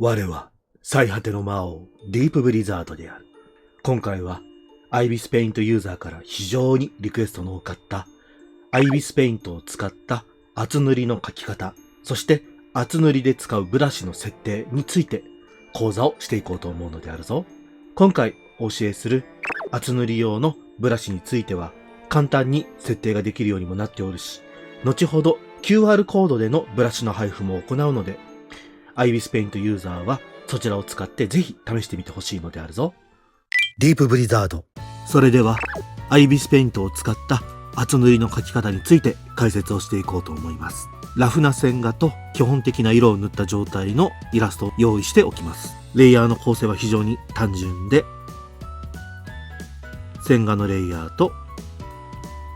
我は最果ての魔王ディープブリザードである。今回はアイビスペイントユーザーから非常にリクエストの多かったアイビスペイントを使った厚塗りの描き方、そして厚塗りで使うブラシの設定について講座をしていこうと思うのであるぞ。今回お教えする厚塗り用のブラシについては簡単に設定ができるようにもなっておるし、後ほど QR コードでのブラシの配布も行うので、アイビスペイントユーザーはそちらを使ってぜひ試してみてほしいのであるぞ。ディープブリザード。それではアイビスペイントを使った厚塗りの描き方について解説をしていこうと思います。ラフな線画と基本的な色を塗った状態のイラストを用意しておきます。レイヤーの構成は非常に単純で、線画のレイヤーと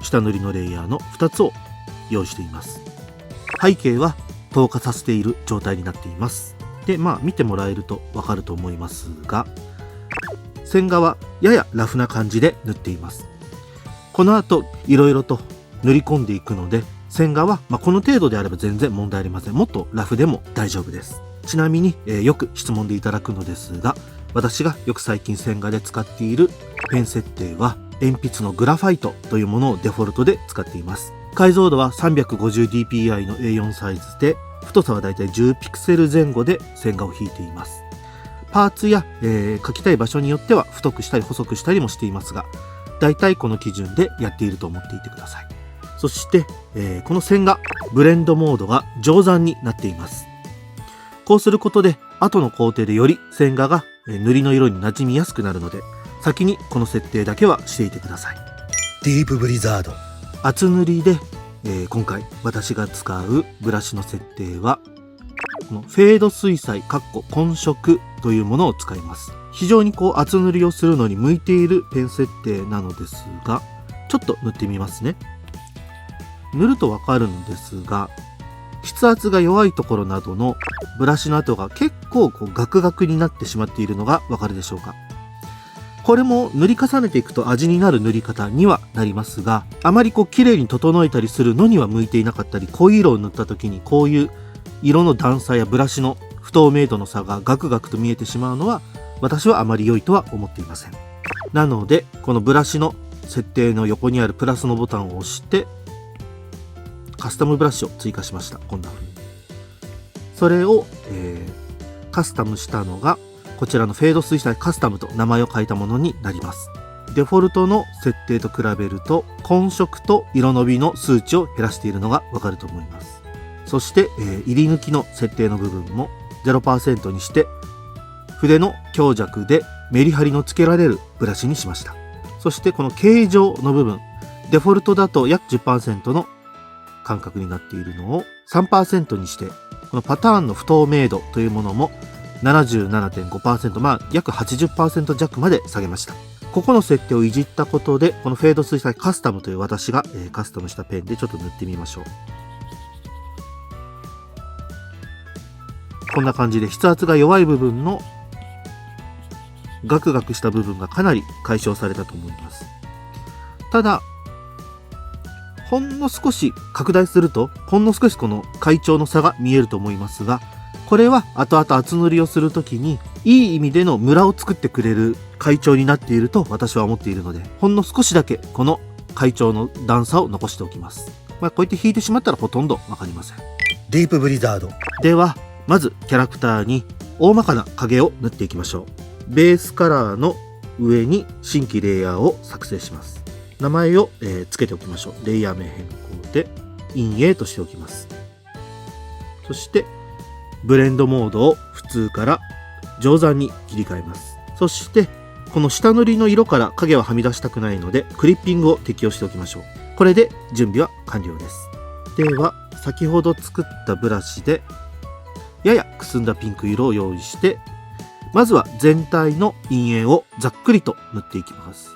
下塗りのレイヤーの2つを用意しています。背景は透過させている状態になっています。で、見てもらえるとわかると思いますが、線画はややラフな感じで塗っています。この後いろいろと塗り込んでいくので、線画はこの程度であれば全然問題ありません。もっとラフでも大丈夫です。ちなみに、よく質問でいただくのですが、私がよく最近線画で使っているペン設定は鉛筆のグラファイトというものをデフォルトで使っています。解像度は 350dpi の A4 サイズで、太さはだいたい10ピクセル前後で線画を引いています。パーツや、描きたい場所によっては太くしたり細くしたりもしていますが、だいたいこの基準でやっていると思っていてください。そして、この線画、ブレンドモードが上山になっています。こうすることで後の工程でより線画が塗りの色に馴染みやすくなるので、先にこの設定だけはしていてください。ディープブリザード。厚塗りで、今回私が使うブラシの設定はこのフェード水彩混色というものを使います。非常に厚塗りをするのに向いているペン設定なのですが、ちょっと塗ってみますね。塗るとわかるんですが、筆圧が弱いところなどのブラシの跡が結構ガクガクになってしまっているのがわかるでしょうか。これも塗り重ねていくと味になる塗り方にはなりますが、あまり綺麗に整えたりするのには向いていなかったり、濃い色を塗った時にこういう色の段差やブラシの不透明度の差がガクガクと見えてしまうのは、私はあまり良いとは思っていません。なのでこのブラシの設定の横にあるプラスのボタンを押してカスタムブラシを追加しました。こんな風にそれを、カスタムしたのがこちらのフェード水彩カスタムと名前を書いたものになります。デフォルトの設定と比べると混色と色伸びの数値を減らしているのがわかると思います。そして、入り抜きの設定の部分も 0% にして筆の強弱でメリハリのつけられるブラシにしました。そしてこの形状の部分、デフォルトだと約 10% の間隔になっているのを 3% にして、このパターンの不透明度というものも 77.5%、約 80% 弱まで下げました。ここの設定をいじったことで、このフェード水彩カスタムという私が、カスタムしたペンでちょっと塗ってみましょう。こんな感じで筆圧が弱い部分のガクガクした部分がかなり解消されたと思います。ただほんの少し拡大するとほんの少しこの階調の差が見えると思いますが、これは後々厚塗りをするときにいい意味でのムラを作ってくれる階調になっていると私は思っているので、ほんの少しだけこの階調の段差を残しておきます。こうやって引いてしまったらほとんどわかりません。ディープブリザードでは、まずキャラクターに大まかな影を塗っていきましょう。ベースカラーの上に新規レイヤーを作成します。名前を、付けておきましょう。レイヤー名変更で陰影としておきます。そしてブレンドモードを普通から上山に切り替えます。そしてこの下塗りの色から影をはみ出したくないのでクリッピングを適用しておきましょう。これで準備は完了です。では先ほど作ったブラシでややくすんだピンク色を用意して、まずは全体の陰影をざっくりと塗っていきます。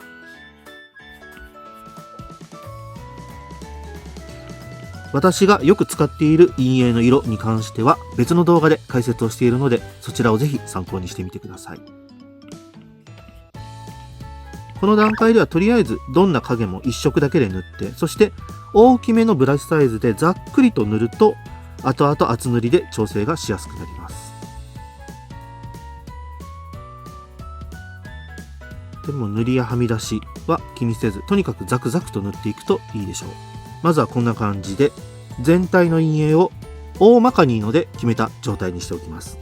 私がよく使っている陰影の色に関しては別の動画で解説をしているので、そちらをぜひ参考にしてみてください。この段階ではとりあえずどんな影も1色だけで塗って、そして大きめのブラシサイズでざっくりと塗ると後々厚塗りで調整がしやすくなります。でも塗りやはみ出しは気にせず、とにかくザクザクと塗っていくといいでしょう。まずはこんな感じで全体の陰影を大まかにいいので決めた状態にしておきます。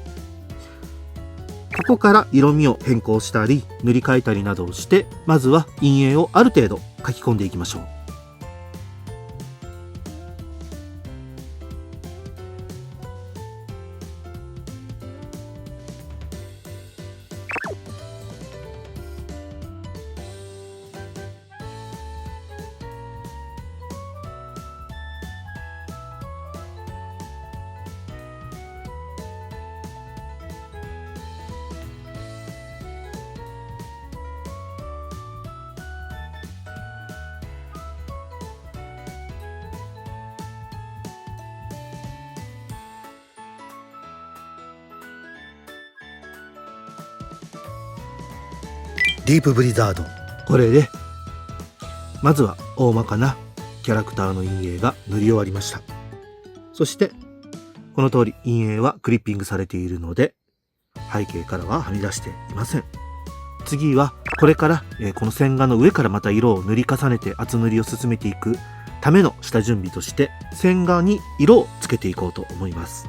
ここから色味を変更したり塗り替えたりなどをして、まずは陰影をある程度描き込んでいきましょう。ディープブリザード。これでまずは大まかなキャラクターの陰影が塗り終わりました。そしてこの通り陰影はクリッピングされているので背景からははみ出していません。次はこれからこの線画の上からまた色を塗り重ねて厚塗りを進めていくための下準備として線画に色をつけていこうと思います。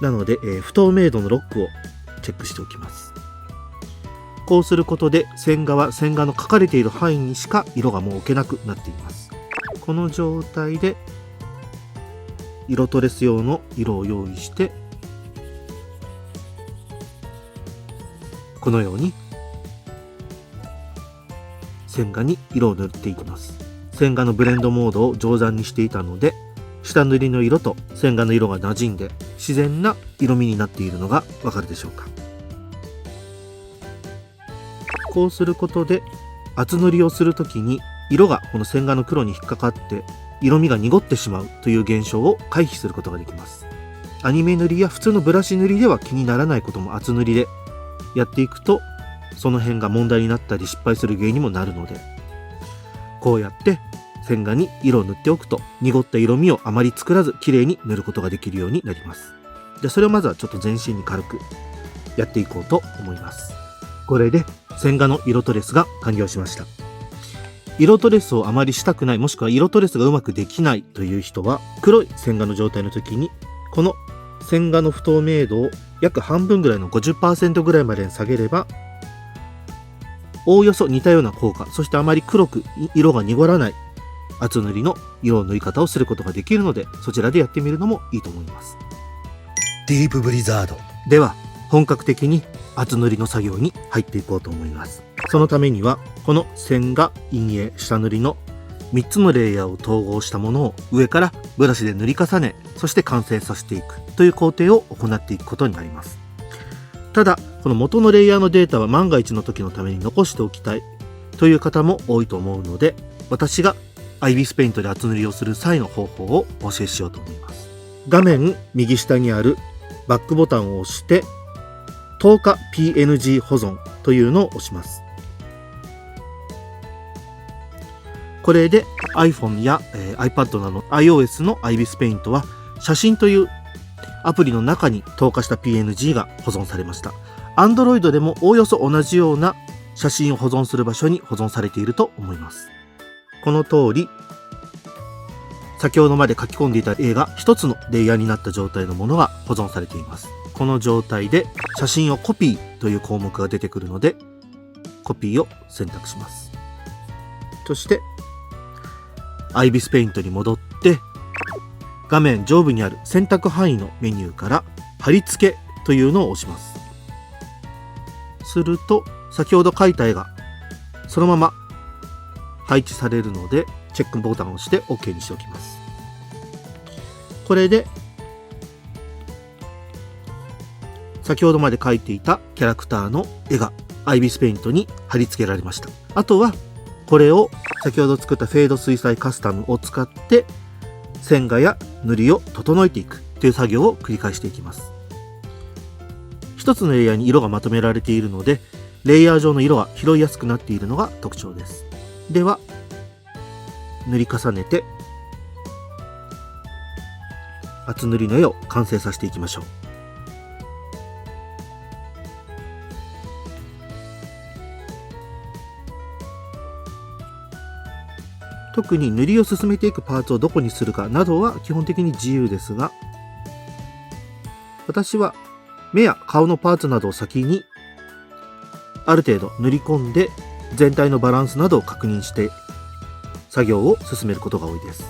なので不透明度のロックをチェックしておきます。こうすることで線画は線画の書かれている範囲にしか色がもう置けなくなっています。この状態で色トレス用の色を用意して、このように線画に色を塗っていきます。線画のブレンドモードを上段にしていたので、下塗りの色と線画の色が馴染んで自然な色味になっているのがわかるでしょうか。こうすることで厚塗りをするときに色がこの線画の黒に引っかかって色味が濁ってしまうという現象を回避することができます。アニメ塗りや普通のブラシ塗りでは気にならないことも厚塗りでやっていくと、その辺が問題になったり失敗する原因にもなるので、こうやって線画に色を塗っておくと濁った色味をあまり作らず綺麗に塗ることができるようになります。じゃあそれをまずはちょっと全身に軽くやっていこうと思います。これで線画の色トレスが完了しました。色トレスをあまりしたくない、もしくは色トレスがうまくできないという人は、黒い線画の状態の時にこの線画の不透明度を約半分ぐらいの 50% ぐらいまでに下げれば、おおよそ似たような効果、そしてあまり黒く色が濁らない厚塗りの色の塗り方をすることができるので、そちらでやってみるのもいいと思います。ディープブリザード。では本格的に厚塗りの作業に入っていこうと思います。そのためにはこの線画、陰影、下塗りの3つのレイヤーを統合したものを上からブラシで塗り重ね、そして完成させていくという工程を行っていくことになります。ただこの元のレイヤーのデータは万が一の時のために残しておきたいという方も多いと思うので、私がアイビスペイントで厚塗りをする際の方法をお教えしようと思います。画面右下にあるバックボタンを押して透過 PNG 保存というのを押します。これで iPhone や、iPad など iOS の IBIS Paint は写真というアプリの中に透過した PNG が保存されました。 Android でもおおよそ同じような写真を保存する場所に保存されていると思います。この通り先ほどまで書き込んでいた絵が一つのレイヤーになった状態のものが保存されています。この状態で写真をコピーという項目が出てくるので、コピーを選択します。そしてIBIS Paintに戻って画面上部にある選択範囲のメニューから貼り付けというのを押します。すると先ほど描いた絵がそのまま配置されるので、チェックボタンを押して OK にしておきます。これで先ほどまで描いていたキャラクターの絵がIBIS Paintに貼り付けられました。あとはこれを先ほど作ったフェード水彩カスタムを使って線画や塗りを整えていくという作業を繰り返していきます。一つのレイヤーに色がまとめられているので、レイヤー上の色が拾いやすくなっているのが特徴です。では塗り重ねて厚塗りの絵を完成させていきましょう。特に塗りを進めていくパーツをどこにするかなどは基本的に自由ですが、私は目や顔のパーツなどを先にある程度塗り込んで全体のバランスなどを確認して作業を進めることが多いです。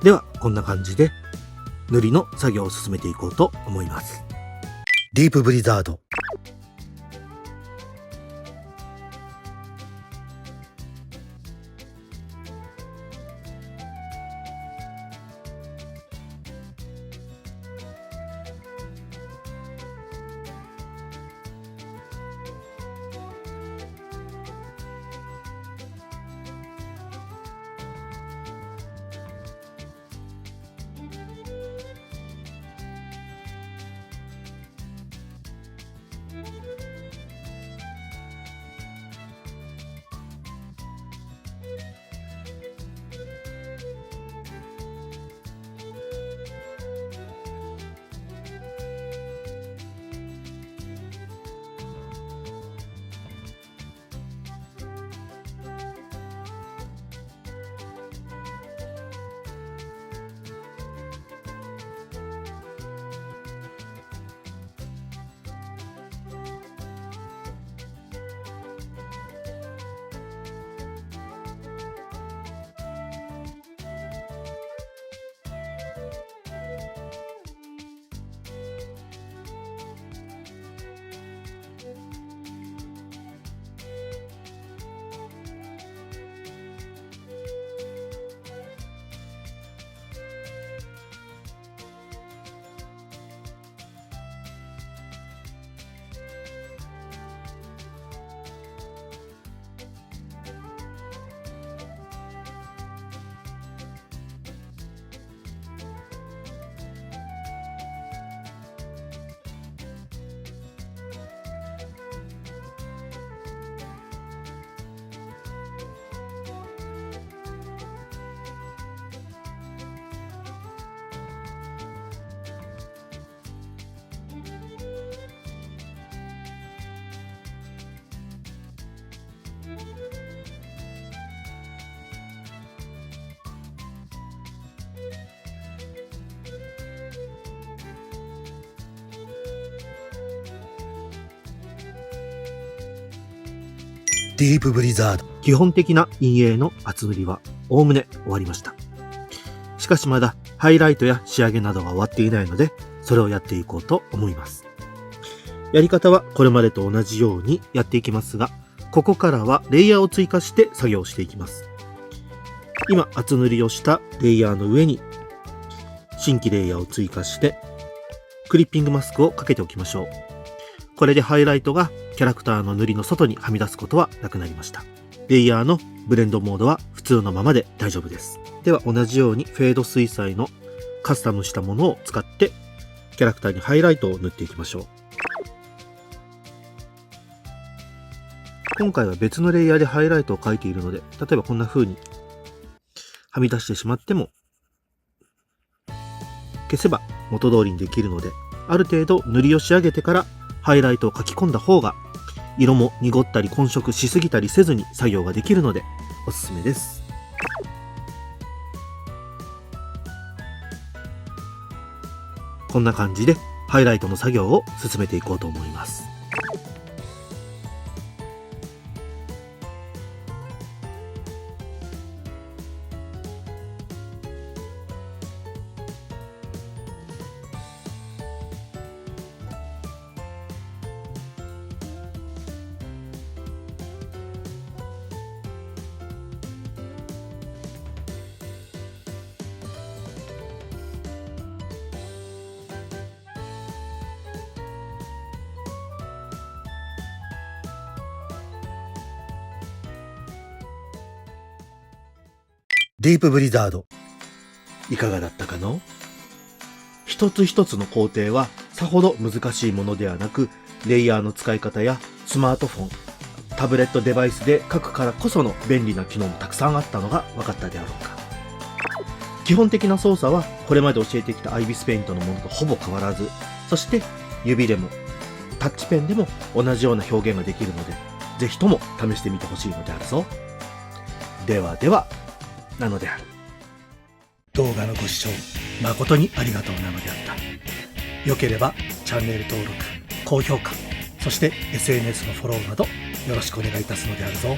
ではこんな感じで塗りの作業を進めていこうと思います。ディープブリザード。ディープブリザード。基本的な陰影の厚塗りはおおむね終わりました。しかしまだハイライトや仕上げなどが終わっていないので、それをやっていこうと思います。やり方はこれまでと同じようにやっていきますが、ここからはレイヤーを追加して作業していきます。今厚塗りをしたレイヤーの上に新規レイヤーを追加してクリッピングマスクをかけておきましょう。これでハイライトがキャラクターの塗りの外にはみ出すことはなくなりました。レイヤーのブレンドモードは普通のままで大丈夫です。では同じようにフェード水彩のカスタムしたものを使ってキャラクターにハイライトを塗っていきましょう。今回は別のレイヤーでハイライトを描いているので、例えばこんな風にはみ出してしまっても消せば元通りにできるので、ある程度塗りを仕上げてからハイライトを描き込んだ方が色も濁ったり混色しすぎたりせずに作業ができるのでおすすめです。こんな感じでハイライトの作業を進めていこうと思います。ディープブリザード。いかがだったかの？一つ一つの工程はさほど難しいものではなく、レイヤーの使い方やスマートフォン、タブレットデバイスで書くからこその便利な機能もたくさんあったのが分かったであろうか。基本的な操作はこれまで教えてきたアイビスペイントのものとほぼ変わらず、そして指でもタッチペンでも同じような表現ができるので、ぜひとも試してみてほしいのであるぞ。ではでは、なのである。動画のご視聴誠にありがとうなのであった。よければチャンネル登録、高評価、そして SNS のフォローなどよろしくお願いいたすのであるぞ。